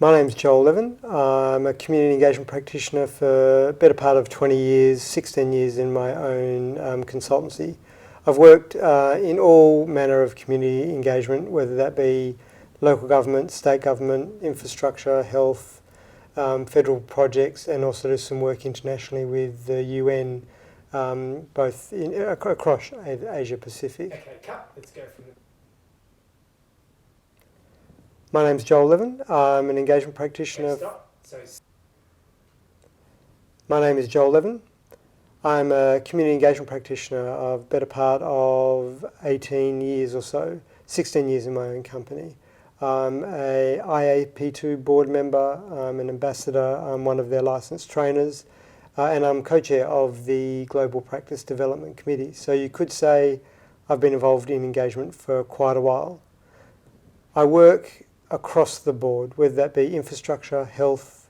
My name's Joel Levin. I'm a community engagement practitioner for a better part of 20 years, 16 years in my own consultancy. I've worked in all manner of community engagement, whether that be local government, state government, infrastructure, health, federal projects, and also do some work internationally with the UN, both across Asia Pacific. Okay, cut. Let's go from the... My name's Joel Levin. I'm an engagement practitioner. Okay, stop. My name is Joel Levin. I'm a community engagement practitioner of better part of 18 years or so, 16 years in my own company. I'm a IAP2 board member, I'm an ambassador, I'm one of their licensed trainers, and I'm co-chair of the Global Practice Development Committee. So you could say I've been involved in engagement for quite a while. I work across the board, whether that be infrastructure, health,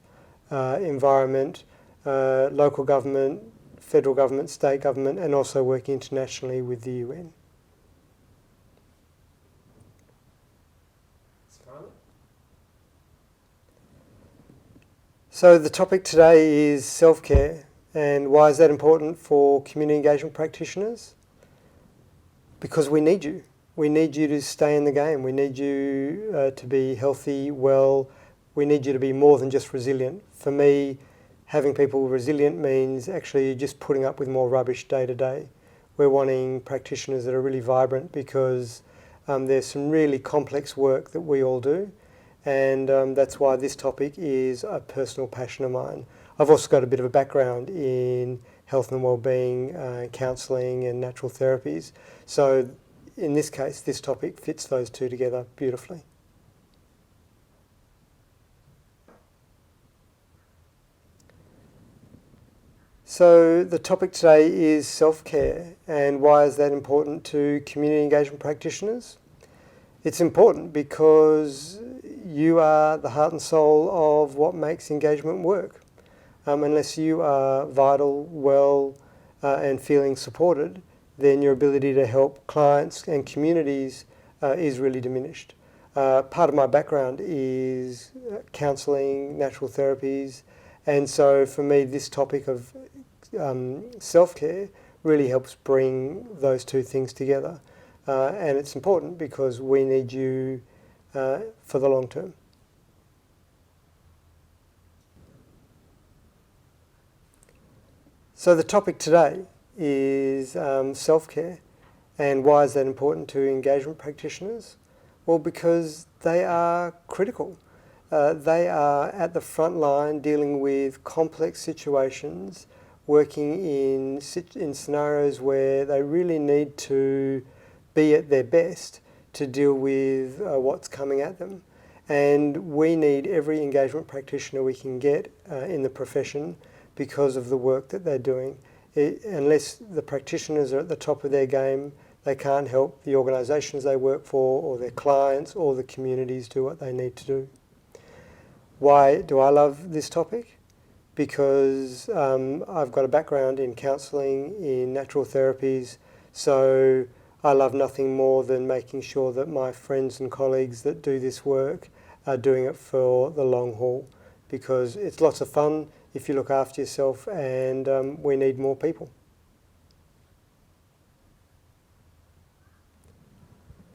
environment, local government, federal government, state government, and also work internationally with the UN. So the topic today is self-care, and why is that important for community engagement practitioners? Because we need you. We need you to stay in the game. We need you to be healthy, well. We need you to be more than just resilient. For me, having people resilient means actually just putting up with more rubbish day to day. We're wanting practitioners that are really vibrant because there's some really complex work that we all do, and that's why this topic is a personal passion of mine. I've also got a bit of a background in health and wellbeing, counselling and natural therapies. So in this case, this topic fits those two together beautifully. So the topic today is self-care, and why is that important to community engagement practitioners? It's important because you are the heart and soul of what makes engagement work. Unless you are vital, well, and feeling supported, then your ability to help clients and communities is really diminished. Part of my background is counselling, natural therapies, and so for me this topic of self-care really helps bring those two things together. And it's important because we need you for the long term. So the topic today is self-care, and why is that important to engagement practitioners? Well, because they are critical. They are at the front line dealing with complex situations, working in scenarios where they really need to be at their best to deal with what's coming at them. And we need every engagement practitioner we can get in the profession because of the work that they're doing. Unless the practitioners are at the top of their game, they can't help the organisations they work for or their clients or the communities do what they need to do. Why do I love this topic? Because I've got a background in counselling, in natural therapies, so I love nothing more than making sure that my friends and colleagues that do this work are doing it for the long haul, because it's lots of fun if you look after yourself, and we need more people.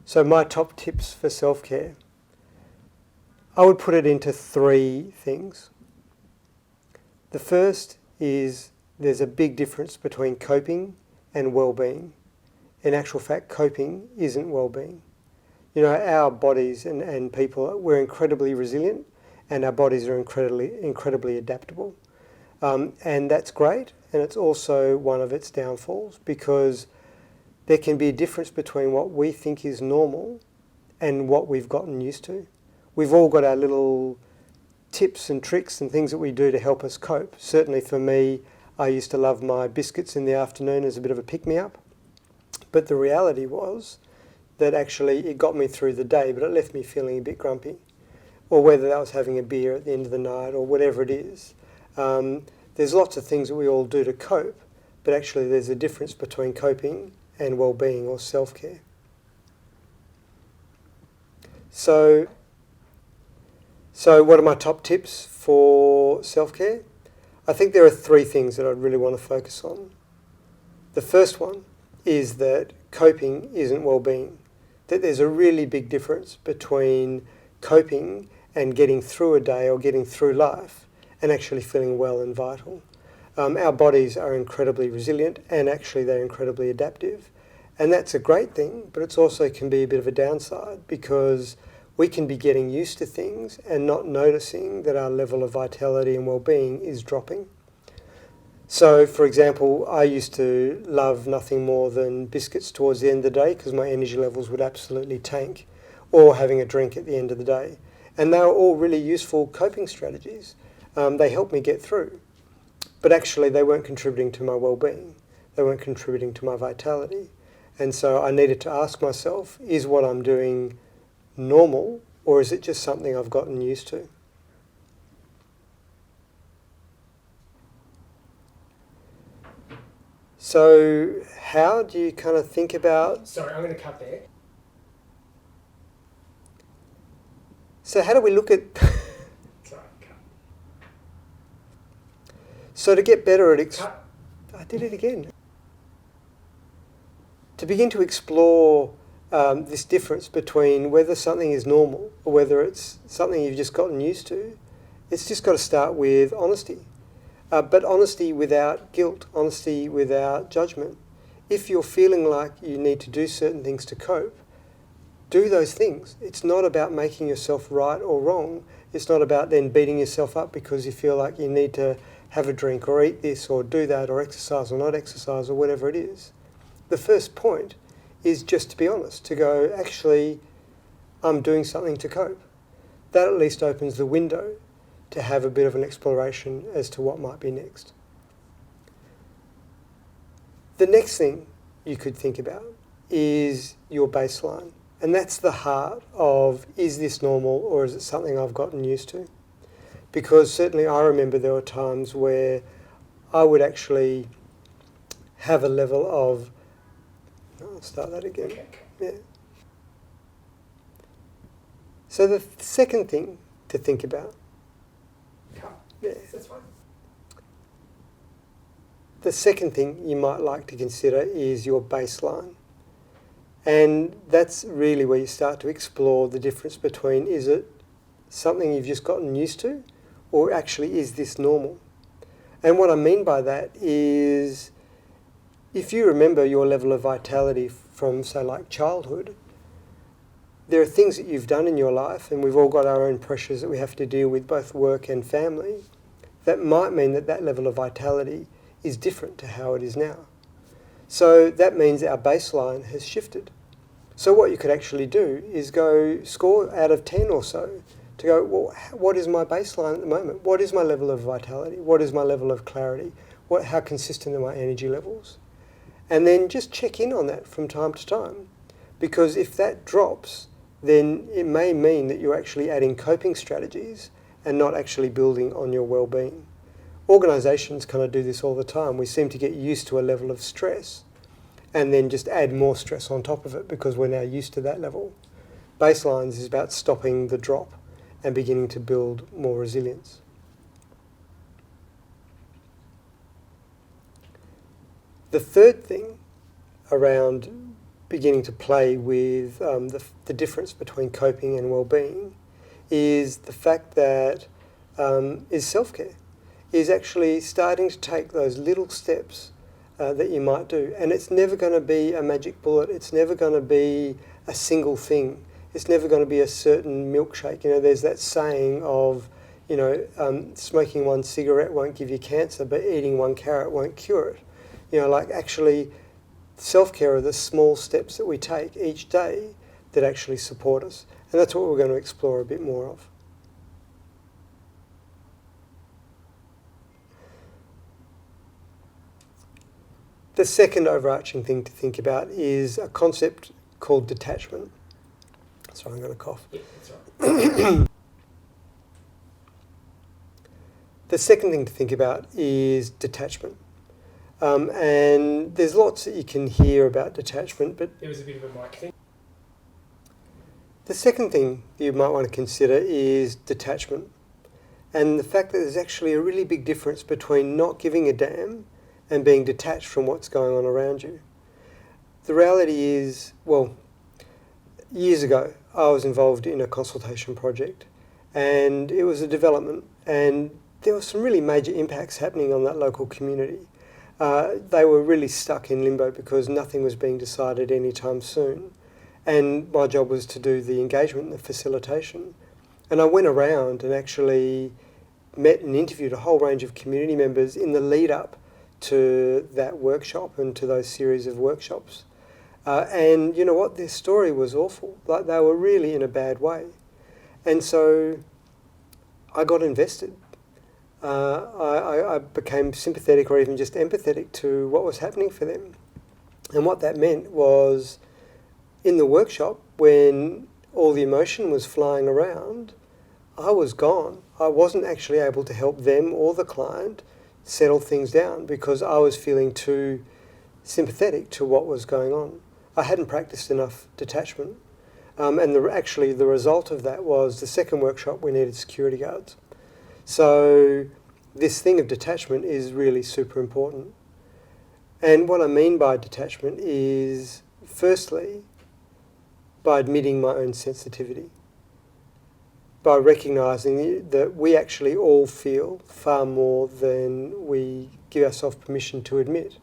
So my top tips for self-care. I would put it into three things. The first is there's a big difference between coping and well-being. In actual fact, coping isn't well-being. You know, our bodies and people, we're incredibly resilient, and our bodies are incredibly adaptable. And that's great, and it's also one of its downfalls, because there can be a difference between what we think is normal and what we've gotten used to. We've all got our little tips and tricks and things that we do to help us cope. Certainly for me, I used to love my biscuits in the afternoon as a bit of a pick-me-up. But the reality was that actually it got me through the day, but it left me feeling a bit grumpy. Or whether that was having a beer at the end of the night or whatever it is. There's lots of things that we all do to cope, but actually there's a difference between coping and well-being or self-care. So So what are my top tips for self-care? I think there are three things that I'd really want to focus on. The first one is that coping isn't well-being, that there's a really big difference between coping and getting through a day or getting through life and actually feeling well and vital. Our bodies are incredibly resilient and actually they're incredibly adaptive. And that's a great thing, but it also can be a bit of a downside because we can be getting used to things and not noticing that our level of vitality and well-being is dropping. So, for example, I used to love nothing more than biscuits towards the end of the day because my energy levels would absolutely tank, or having a drink at the end of the day. And they were all really useful coping strategies. They helped me get through. But actually they weren't contributing to my well-being. They weren't contributing to my vitality. And so I needed to ask myself, is what I'm doing normal, or is it just something I've gotten used to? So how do you kind of think about... Sorry, I'm going to cut there. So how do we look at... Sorry, cut. So to get better at... Cut. I did it again. To begin to explore this difference between whether something is normal or whether it's something you've just gotten used to, it's just got to start with honesty. But honesty without guilt, honesty without judgment. If you're feeling like you need to do certain things to cope, do those things. It's not about making yourself right or wrong. It's not about then beating yourself up because you feel like you need to have a drink or eat this or do that or exercise or not exercise or whatever it is. The first point is just to be honest, to go, actually, I'm doing something to cope. That at least opens the window to have a bit of an exploration as to what might be next. The next thing you could think about is your baseline. And that's the heart of, is this normal or is it something I've gotten used to? Because certainly I remember there were times where I would actually have a level of... I'll start that again. Okay. Yeah. So the second thing to think about... Cut. Yeah. That's fine. The second thing you might like to consider is your baseline. And that's really where you start to explore the difference between, is it something you've just gotten used to, or actually is this normal? And what I mean by that is, if you remember your level of vitality from, say, like childhood, there are things that you've done in your life, and we've all got our own pressures that we have to deal with, both work and family, that might mean that that level of vitality is different to how it is now. So that means our baseline has shifted. So what you could actually do is go score out of 10 or so to go, well, what is my baseline at the moment? What is my level of vitality? What is my level of clarity? How consistent are my energy levels? And then just check in on that from time to time. Because if that drops, then it may mean that you're actually adding coping strategies and not actually building on your well-being. Organisations kind of do this all the time. We seem to get used to a level of stress and then just add more stress on top of it because we're now used to that level. Baselines is about stopping the drop and beginning to build more resilience. The third thing around beginning to play with the difference between coping and well-being is the fact that is self-care, is actually starting to take those little steps that you might do. And it's never going to be a magic bullet. It's never going to be a single thing. It's never going to be a certain milkshake. You know, there's that saying of, you know, smoking one cigarette won't give you cancer, but eating one carrot won't cure it. You know, like actually self-care are the small steps that we take each day that actually support us. And that's what we're going to explore a bit more of. The second overarching thing to think about is a concept called detachment. Sorry, I'm going to cough. Yeah, that's right. The second thing to think about is detachment. And there's lots that you can hear about detachment, but... There was a bit of a mic thing. The second thing you might want to consider is detachment, and the fact that there's actually a really big difference between not giving a damn and being detached from what's going on around you. The reality is, well, years ago I was involved in a consultation project, and it was a development, and there were some really major impacts happening on that local community. They were really stuck in limbo because nothing was being decided anytime soon. And my job was to do the engagement and the facilitation. And I went around and actually met and interviewed a whole range of community members in the lead up to that workshop and to those series of workshops. And you know what? Their story was awful. Like, they were really in a bad way. And so I got invested. I became sympathetic or even just empathetic to what was happening for them. And what that meant was, in the workshop, when all the emotion was flying around, I was gone. I wasn't actually able to help them or the client settle things down because I was feeling too sympathetic to what was going on. I hadn't practiced enough detachment. And the result of that was the second workshop we needed security guards. So this thing of detachment is really super important. And what I mean by detachment is, firstly, by admitting my own sensitivity, by recognising that we actually all feel far more than we give ourselves permission to admit.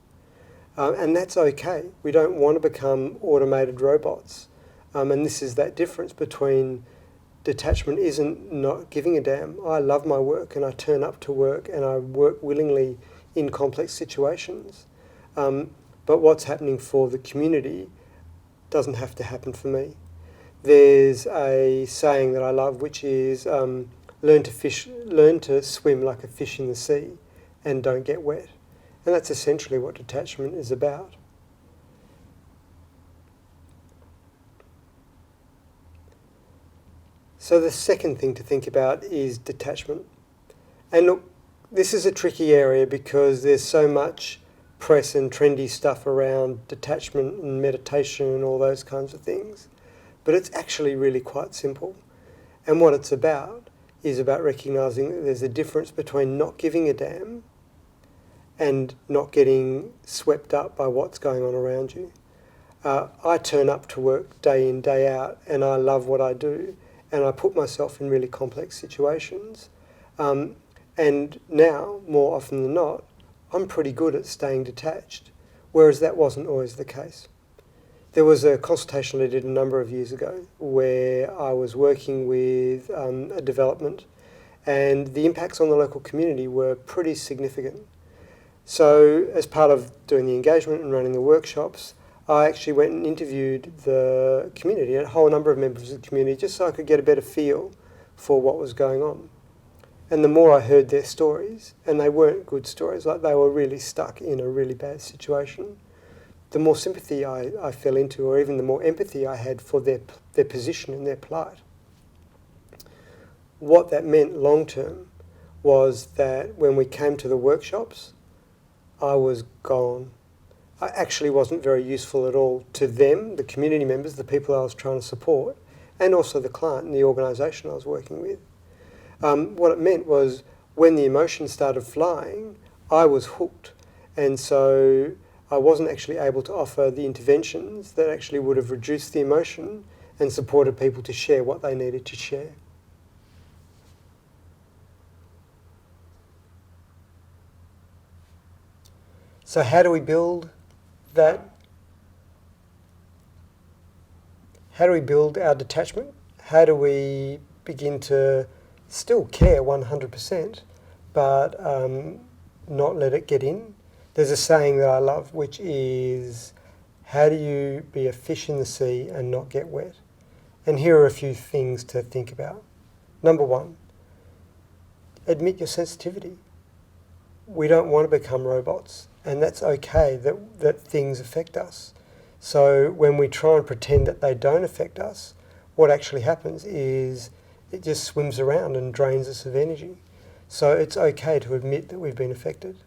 And that's okay. We don't want to become automated robots. And this is that difference between detachment isn't not giving a damn. I love my work and I turn up to work and I work willingly in complex situations. But what's happening for the community doesn't have to happen for me. There's a saying that I love, which is learn to swim like a fish in the sea and don't get wet. And that's essentially what detachment is about. So the second thing to think about is detachment. And look, this is a tricky area because there's so much press and trendy stuff around detachment and meditation and all those kinds of things. But it's actually really quite simple. And what it's about is about recognising that there's a difference between not giving a damn and not getting swept up by what's going on around you. I turn up to work day in, day out, and I love what I do, and I put myself in really complex situations. And now, more often than not, I'm pretty good at staying detached, whereas that wasn't always the case. There was a consultation I did a number of years ago where I was working with a development, and the impacts on the local community were pretty significant. So as part of doing the engagement and running the workshops, I actually went and interviewed the community, a whole number of members of the community, just so I could get a better feel for what was going on. And the more I heard their stories, and they weren't good stories, like they were really stuck in a really bad situation, the more sympathy I fell into, or even the more empathy I had for their position and their plight. What that meant long term was that when we came to the workshops, I was gone. I actually wasn't very useful at all to them, the community members, the people I was trying to support, and also the client and the organisation I was working with. What it meant was when the emotions started flying, I was hooked. And so I wasn't actually able to offer the interventions that actually would have reduced the emotion and supported people to share what they needed to share. So how do we build that? How do we build our detachment? How do we begin to still care 100%, but not let it get in? There's a saying that I love, which is, how do you be a fish in the sea and not get wet? And here are a few things to think about. Number one, admit your sensitivity. We don't want to become robots, and that's okay that things affect us. So when we try and pretend that they don't affect us, what actually happens is it just swims around and drains us of energy. So it's okay to admit that we've been affected.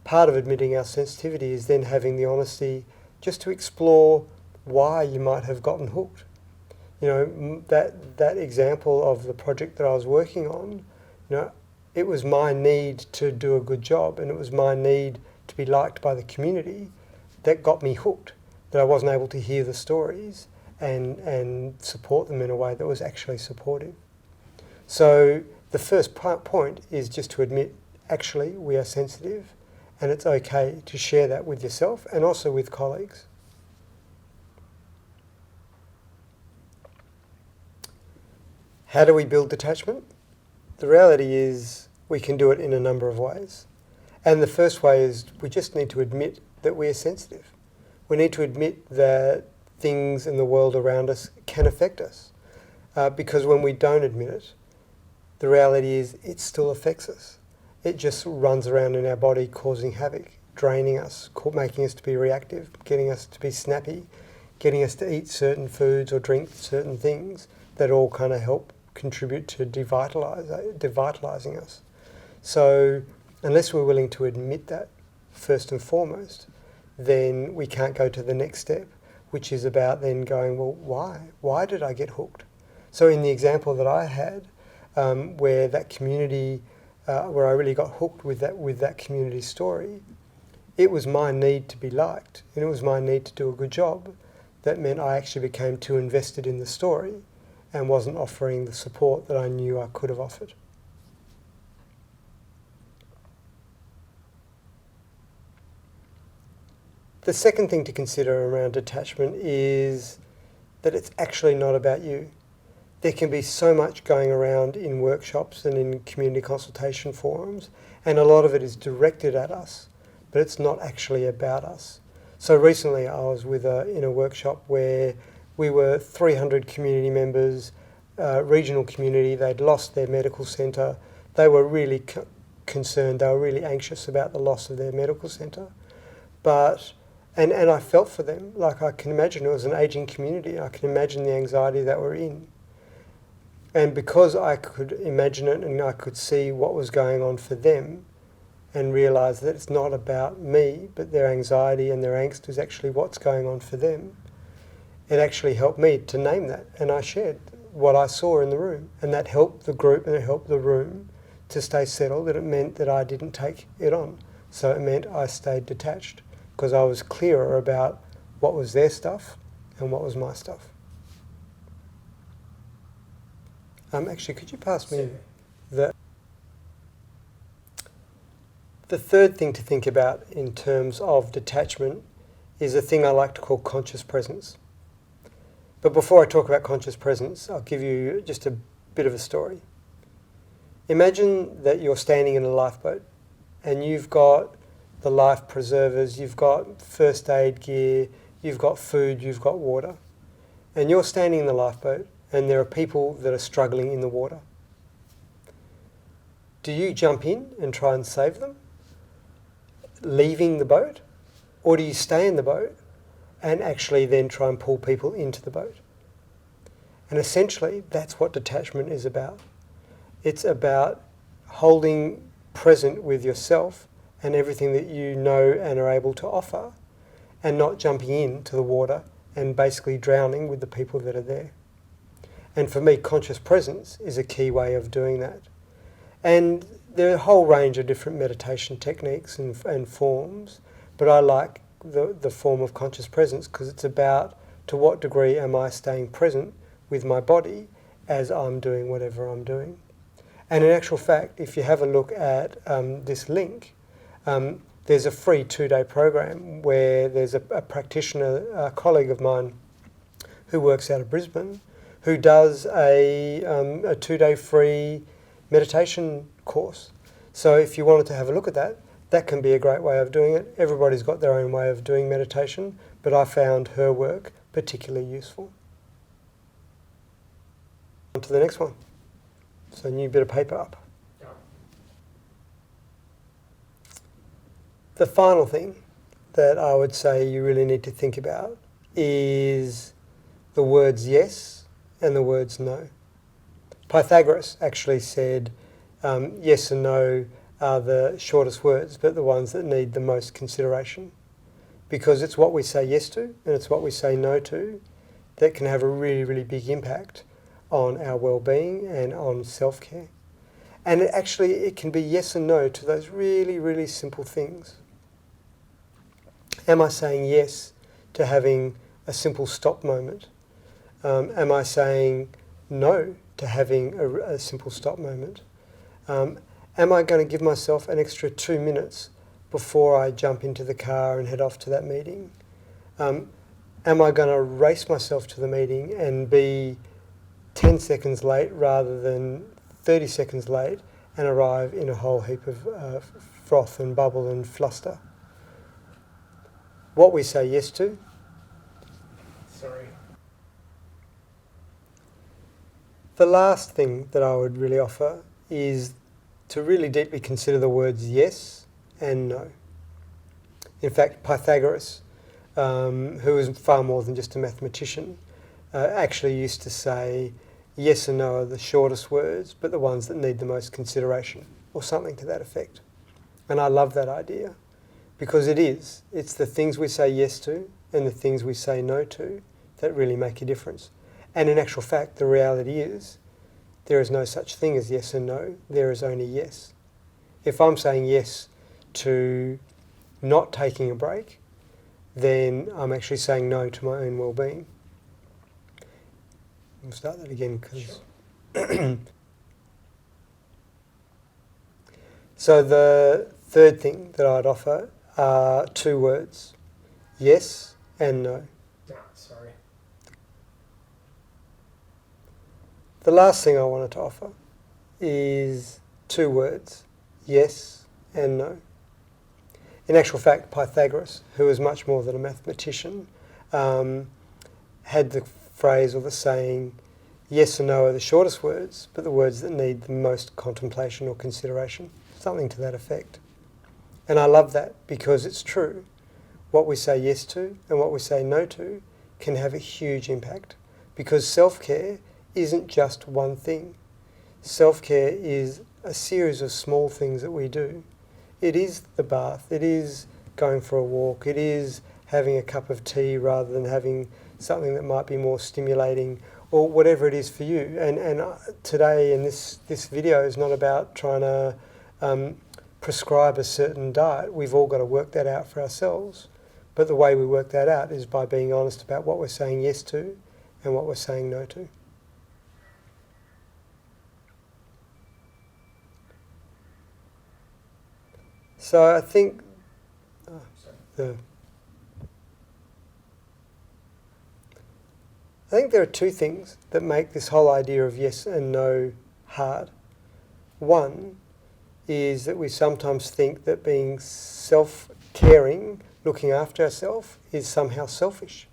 Part of admitting our sensitivity is then having the honesty just to explore why you might have gotten hooked. That example of the project that I was working on, it was my need to do a good job, and it was my need to be liked by the community that got me hooked, that I wasn't able to hear the stories and support them in a way that was actually supportive. So the first point is just to admit, actually, we are sensitive, and it's okay to share that with yourself and also with colleagues. How do we build detachment? The reality is we can do it in a number of ways. And the first way is we just need to admit that we are sensitive. We need to admit that things in the world around us can affect us. Because when we don't admit it, the reality is it still affects us. It just runs around in our body causing havoc, draining us, making us to be reactive, getting us to be snappy, getting us to eat certain foods or drink certain things that all kind of help contribute to devitalising us. So unless we're willing to admit that first and foremost, then we can't go to the next step, which is about then going, well, why? Why did I get hooked? So in the example that I had, where that community, where I really got hooked with that community story, it was my need to be liked, and it was my need to do a good job that meant I actually became too invested in the story and wasn't offering the support that I knew I could have offered. The second thing to consider around detachment is that it's actually not about you. There can be so much going around in workshops and in community consultation forums, and a lot of it is directed at us, but it's not actually about us. So recently I was in a workshop where we were 300 community members, regional community. They'd lost their medical centre. They were really concerned. They were really anxious about the loss of their medical centre. And I felt for them. Like, I can imagine it was an ageing community. I can imagine the anxiety that we're in. And because I could imagine it and I could see what was going on for them and realise that it's not about me, but their anxiety and their angst is actually what's going on for them, it actually helped me to name that. And I shared what I saw in the room. And that helped the group and it helped the room to stay settled. And it meant that I didn't take it on. So it meant I stayed detached, because I was clearer about what was their stuff and what was my stuff. Actually, could you pass me the third thing to think about in terms of detachment is a thing I like to call conscious presence. But before I talk about conscious presence, I'll give you just a bit of a story. Imagine that you're standing in a lifeboat and you've got the life preservers, you've got first aid gear, you've got food, you've got water. And you're standing in the lifeboat and there are people that are struggling in the water. Do you jump in and try and save them, leaving the boat? Or do you stay in the boat and actually then try and pull people into the boat? And essentially, that's what detachment is about. It's about holding present with yourself and everything that you know and are able to offer, and not jumping into the water and basically drowning with the people that are there. And for me, conscious presence is a key way of doing that. And there are a whole range of different meditation techniques and forms, but I like the form of conscious presence because it's about to what degree am I staying present with my body as I'm doing whatever I'm doing. And in actual fact, if you have a look at this link, there's a free 2-day program where there's a practitioner, a colleague of mine who works out of Brisbane, who does a 2-day free meditation course. So if you wanted to have a look at that, that can be a great way of doing it. Everybody's got their own way of doing meditation, but I found her work particularly useful. On to the next one. So new bit of paper up. The final thing that I would say you really need to think about is the words yes and the words no. Pythagoras actually said yes and no are the shortest words, but the ones that need the most consideration. Because it's what we say yes to and it's what we say no to that can have a really, really big impact on our well-being and on self-care. And it can be yes and no to those really, really simple things. Am I saying yes to having a simple stop moment? Am I saying no to having a simple stop moment? Am I going to give myself an extra 2 minutes before I jump into the car and head off to that meeting? Am I going to race myself to the meeting and be 10 seconds late rather than 30 seconds late and arrive in a whole heap of froth and bubble and fluster? What we say yes to. Sorry. The last thing that I would really offer is to really deeply consider the words yes and no. In fact, Pythagoras, who was far more than just a mathematician, actually used to say yes and no are the shortest words, but the ones that need the most consideration, or something to that effect. And I love that idea, because it's the things we say yes to and the things we say no to that really make a difference. And in actual fact, the reality is there is no such thing as yes and no, there is only yes. If I'm saying yes to not taking a break, then I'm actually saying no to my own well-being. We'll start that again because... Sure. So the third thing that I'd offer are 2 words, yes and no. No, sorry. The last thing I wanted to offer is 2 words, yes and no. In actual fact, Pythagoras, who was much more than a mathematician, had the phrase or the saying, yes and no are the shortest words, but the words that need the most contemplation or consideration, something to that effect. And I love that because it's true. What we say yes to and what we say no to can have a huge impact, because self-care isn't just one thing. Self-care is a series of small things that we do. It is the bath, it is going for a walk, it is having a cup of tea rather than having something that might be more stimulating, or whatever it is for you. And today in this video is not about trying to prescribe a certain diet. We've all got to work that out for ourselves. But the way we work that out is by being honest about what we're saying yes to and what we're saying no to. So I think there are 2 things that make this whole idea of yes and no hard. One is that we sometimes think that being self-caring, looking after ourselves, is somehow selfish.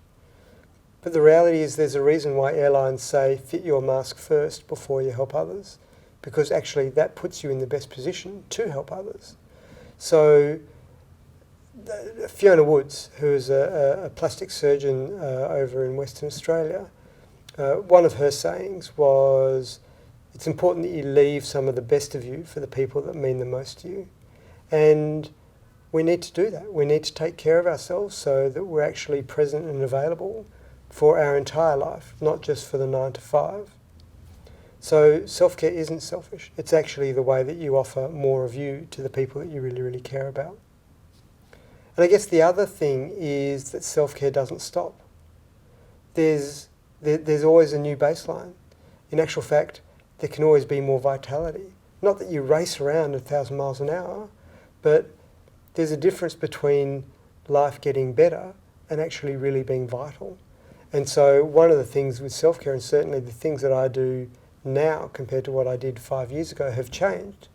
But the reality is there's a reason why airlines say fit your mask first before you help others, because actually that puts you in the best position to help others. So Fiona Woods, who is a plastic surgeon over in Western Australia, one of her sayings was, it's important that you leave some of the best of you for the people that mean the most to you. And we need to do that. We need to take care of ourselves so that we're actually present and available for our entire life, not just for the 9 to 5. So self-care isn't selfish. It's actually the way that you offer more of you to the people that you really, really care about. And I guess the other thing is that self-care doesn't stop. There's always a new baseline. In actual fact, there can always be more vitality. Not that you race around 1,000 miles an hour, but there's a difference between life getting better and actually really being vital. And so one of the things with self-care, and certainly the things that I do now compared to what I did 5 years ago, have changed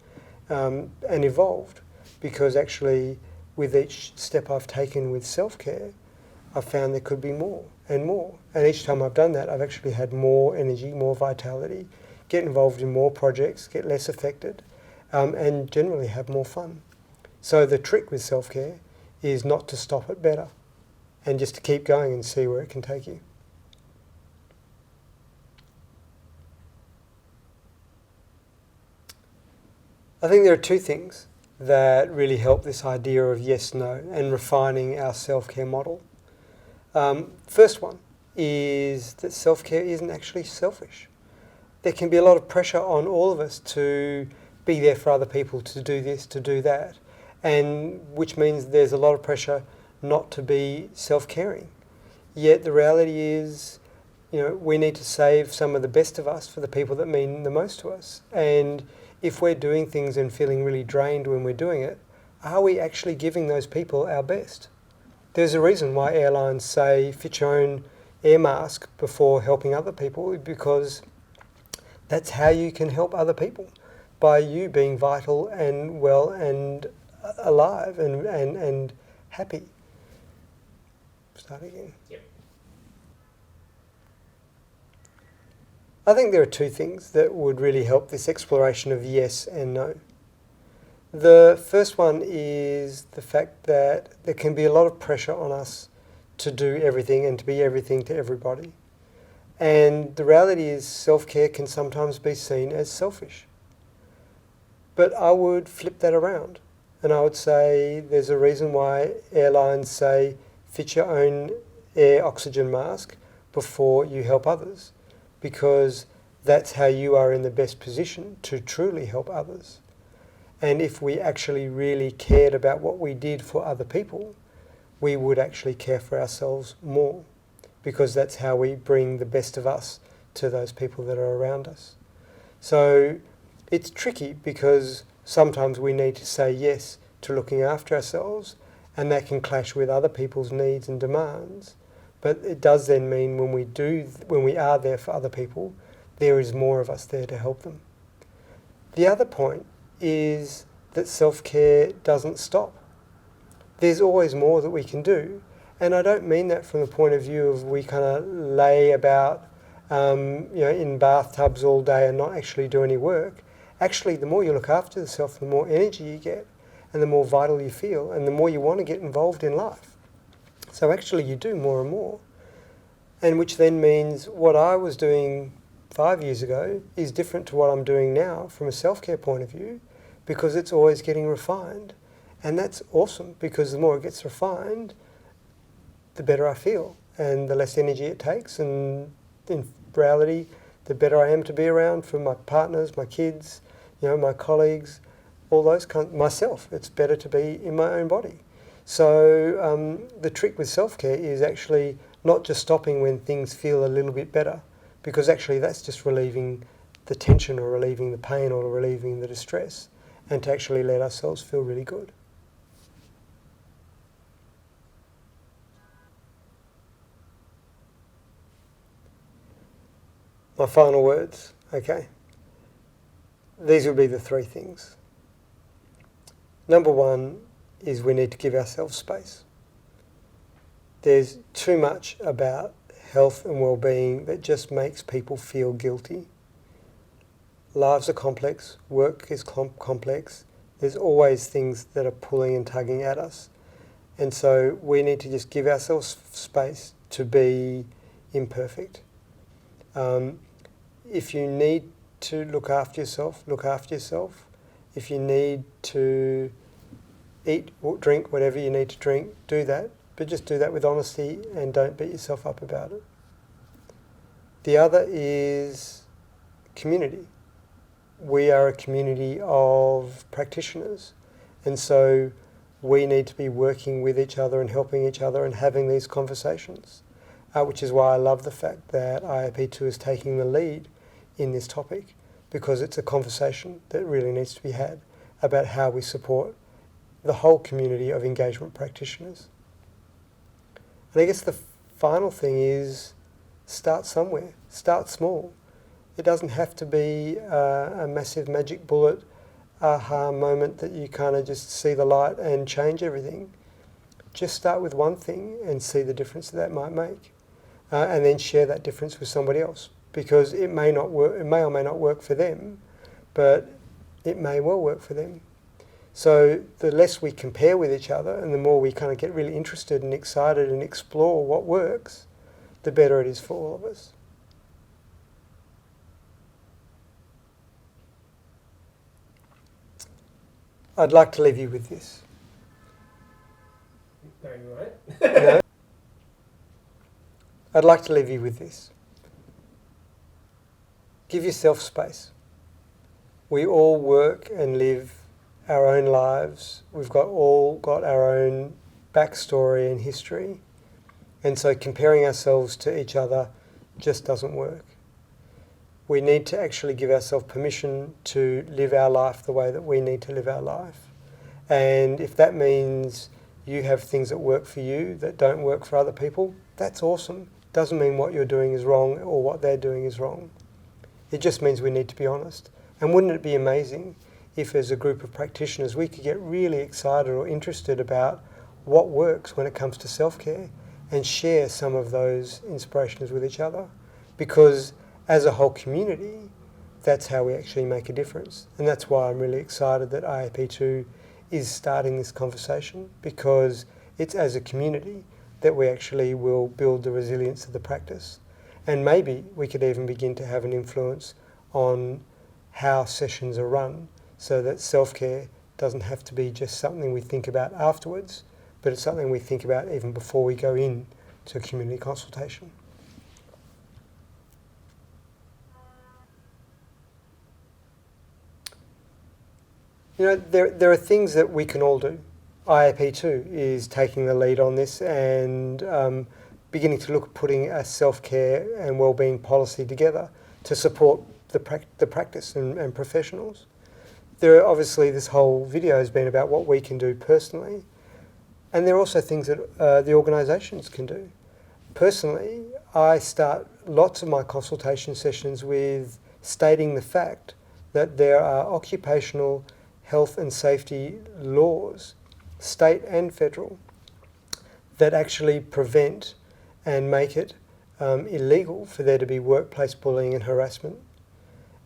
and evolved, because actually with each step I've taken with self-care, I've found there could be more and more. And each time I've done that, I've actually had more energy, more vitality, get involved in more projects, get less affected, and generally have more fun. So the trick with self-care is not to stop at better, and just to keep going and see where it can take you. I think there are 2 things that really help this idea of yes, no, and refining our self-care model. First one is that self-care isn't actually selfish. There can be a lot of pressure on all of us to be there for other people, to do this, to do that, and which means there's a lot of pressure not to be self-caring. Yet the reality is, we need to save some of the best of us for the people that mean the most to us. And if we're doing things and feeling really drained when we're doing it, are we actually giving those people our best? There's a reason why airlines say fit your own air mask before helping other people, because that's how you can help other people, by you being vital and well and alive and happy. Start again. Yep. I think there are two things that would really help this exploration of yes and no. The first one is the fact that there can be a lot of pressure on us to do everything and to be everything to everybody. And the reality is self-care can sometimes be seen as selfish. But I would flip that around, and I would say there's a reason why airlines say fit your own air oxygen mask before you help others, because that's how you are in the best position to truly help others. And if we actually really cared about what we did for other people, we would actually care for ourselves more, because that's how we bring the best of us to those people that are around us. So it's tricky, because sometimes we need to say yes to looking after ourselves, and that can clash with other people's needs and demands. But it does then mean when we are there for other people, there is more of us there to help them. The other point is that self-care doesn't stop. There's always more that we can do. And I don't mean that from the point of view of we kind of lay about in bathtubs all day and not actually do any work. Actually, the more you look after yourself, the more energy you get and the more vital you feel and the more you want to get involved in life. So actually you do more and more. And which then means what I was doing 5 years ago is different to what I'm doing now from a self-care point of view, because it's always getting refined. And that's awesome, because the more it gets refined, the better I feel and the less energy it takes, and in reality, the better I am to be around for my partners, my kids, my colleagues, all those myself. It's better to be in my own body. So the trick with self-care is actually not just stopping when things feel a little bit better, because actually that's just relieving the tension or relieving the pain or relieving the distress, and to actually let ourselves feel really good. My final words, okay. These would be the three things. Number one is we need to give ourselves space. There's too much about health and well-being that just makes people feel guilty. Lives are complex, work is complex. There's always things that are pulling and tugging at us. And so we need to just give ourselves space to be imperfect. If you need to look after yourself, look after yourself. If you need to eat or drink whatever you need to drink, do that. But just do that with honesty and don't beat yourself up about it. The other is community. We are a community of practitioners, and so we need to be working with each other and helping each other and having these conversations, which is why I love the fact that IAP2 is taking the lead in this topic, because it's a conversation that really needs to be had about how we support the whole community of engagement practitioners. And I guess the final thing is start somewhere, start small. It doesn't have to be a massive magic bullet aha moment that you kind of just see the light and change everything. Just start with one thing and see the difference that might make, and then share that difference with somebody else, because it may not work, it may or may not work for them, but it may well work for them. So the less we compare with each other and the more we kind of get really interested and excited and explore what works, the better it is for all of us. I'd like to leave you with this. No, you won't. No? I'd like to leave you with this. Give yourself space. We all work and live our own lives. We've all got our own backstory and history. And so comparing ourselves to each other just doesn't work. We need to actually give ourselves permission to live our life the way that we need to live our life. And if that means you have things that work for you that don't work for other people, that's awesome. Doesn't mean what you're doing is wrong or what they're doing is wrong. It just means we need to be honest. And wouldn't it be amazing if as a group of practitioners we could get really excited or interested about what works when it comes to self-care and share some of those inspirations with each other? Because as a whole community, that's how we actually make a difference. And that's why I'm really excited that IAP2 is starting this conversation, because it's as a community that we actually will build the resilience of the practice. And maybe we could even begin to have an influence on how sessions are run, so that self-care doesn't have to be just something we think about afterwards, but it's something we think about even before we go in to a community consultation. You know, there are things that we can all do. IAP2 is taking the lead on this and beginning to look at putting a self-care and wellbeing policy together to support the practice and professionals. Obviously, this whole video has been about what we can do personally, and there are also things that the organisations can do. Personally, I start lots of my consultation sessions with stating the fact that there are occupational health and safety laws, state and federal, that actually prevent and make it illegal for there to be workplace bullying and harassment.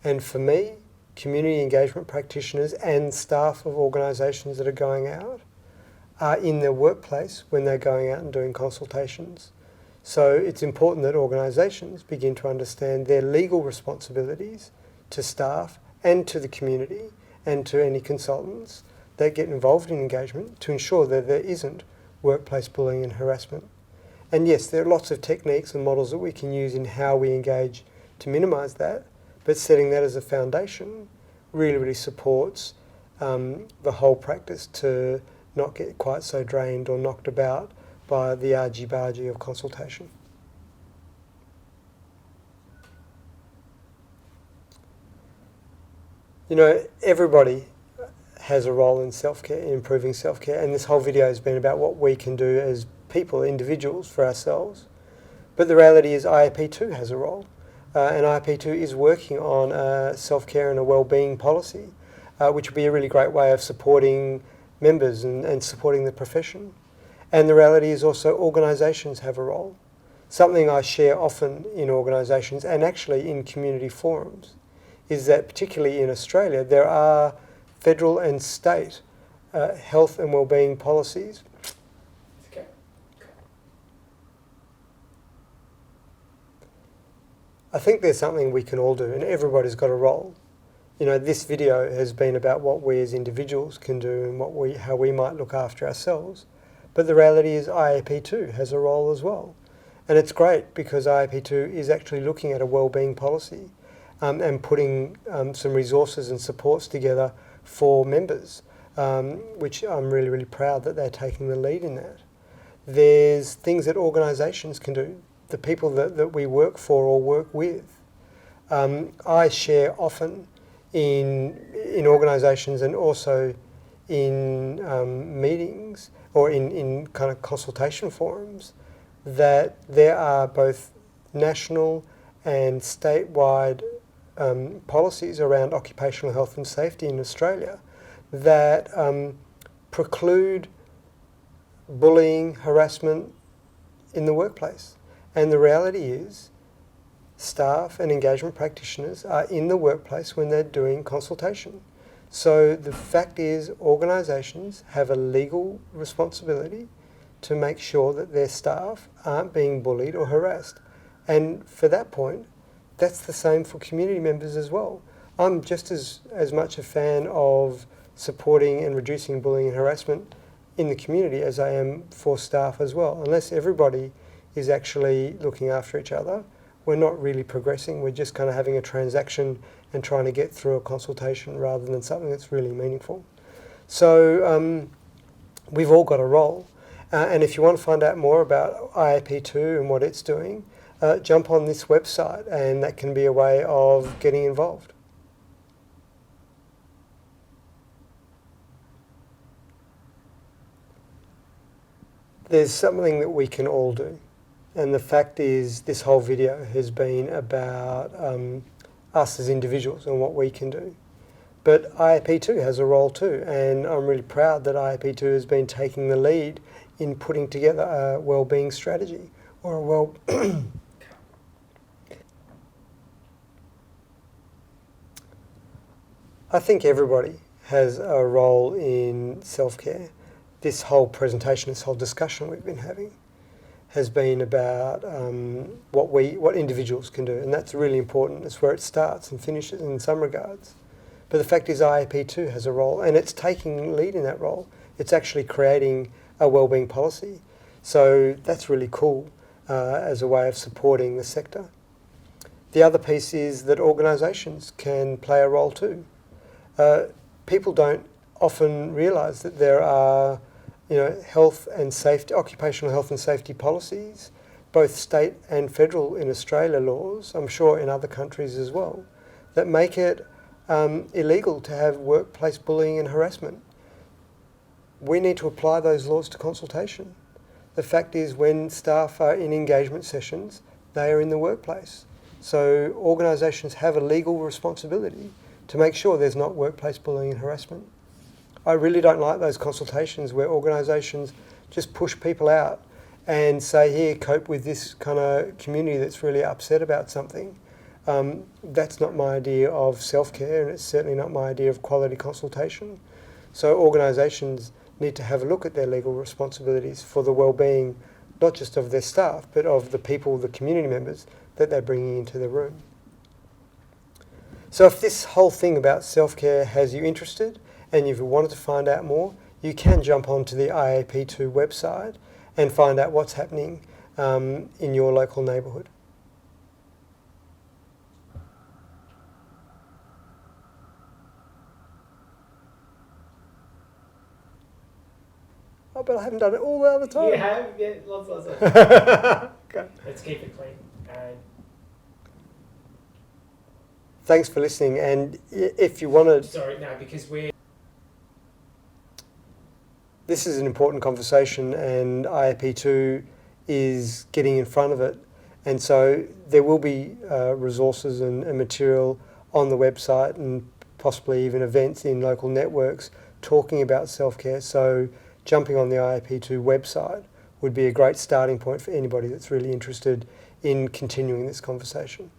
And for me, community engagement practitioners and staff of organisations that are going out are in their workplace when they're going out and doing consultations. So it's important that organisations begin to understand their legal responsibilities to staff and to the community and to any consultants that get involved in engagement to ensure that there isn't workplace bullying and harassment. And yes, there are lots of techniques and models that we can use in how we engage to minimise that, but setting that as a foundation really supports the whole practice to not get quite so drained or knocked about by the argy-bargy of consultation. You know, everybody has a role in self-care, in improving self-care, and this whole video has been about what we can do as people, individuals, for ourselves. But the reality is IAP2 has a role, and IAP2 is working on a self-care and a wellbeing policy, which would be a really great way of supporting members and supporting the profession. And the reality is also organisations have a role. Something I share often in organisations and actually in community forums is that particularly in Australia there are federal and state health and wellbeing policies. Okay. I think there's something we can all do, and everybody's got a role. You know, this video has been about what we as individuals can do and how we might look after ourselves. But the reality is IAP2 has a role as well. And it's great because IAP2 is actually looking at a wellbeing policy and putting some resources and supports together for members, which I'm really proud that they're taking the lead in that. There's things that organisations can do, the people that we work for or work with. I share often in organisations and also in meetings or in kind of consultation forums that there are both national and statewide policies around occupational health and safety in Australia that preclude bullying, harassment in the workplace. And the reality is staff and engagement practitioners are in the workplace when they're doing consultation. So the fact is organisations have a legal responsibility to make sure that their staff aren't being bullied or harassed. And for that point, that's the same for community members as well. I'm just as much a fan of supporting and reducing bullying and harassment in the community as I am for staff as well. Unless everybody is actually looking after each other, we're not really progressing. We're just kind of having a transaction and trying to get through a consultation rather than something that's really meaningful. So we've all got a role. And if you want to find out more about IAP2 and what it's doing, jump on this website, and that can be a way of getting involved. There's something that we can all do. And the fact is, this whole video has been about us as individuals and what we can do. But IAP2 has a role too, and I'm really proud that IAP2 has been taking the lead in putting together a wellbeing strategy, or a well. I think everybody has a role in self-care. This whole presentation, this whole discussion we've been having has been about what individuals can do, and that's really important. It's where it starts and finishes in some regards. But the fact is IAP2 has a role, and it's taking lead in that role. It's actually creating a wellbeing policy. So that's really cool as a way of supporting the sector. The other piece is that organisations can play a role too. People don't often realise that there are health and safety, occupational health and safety policies, both state and federal in Australia laws, I'm sure in other countries as well, that make it illegal to have workplace bullying and harassment. We need to apply those laws to consultation. The fact is, when staff are in engagement sessions, they are in the workplace. So organisations have a legal responsibility to make sure there's not workplace bullying and harassment. I really don't like those consultations where organisations just push people out and say, here, cope with this kind of community that's really upset about something. That's not my idea of self-care, and it's certainly not my idea of quality consultation. So organisations need to have a look at their legal responsibilities for the well-being, not just of their staff, but of the people, the community members that they're bringing into the room. So if this whole thing about self-care has you interested, and if you wanted to find out more, you can jump onto the IAP2 website and find out what's happening in your local neighbourhood. Oh, but I haven't done it all the other time. You have? Yeah, lots of. Okay. Let's keep it clean. And Thanks for listening, and if you want to... sorry, no, because we're... This is an important conversation, and IAP2 is getting in front of it. And so there will be resources and material on the website, and possibly even events in local networks talking about self-care. So jumping on the IAP2 website would be a great starting point for anybody that's really interested in continuing this conversation.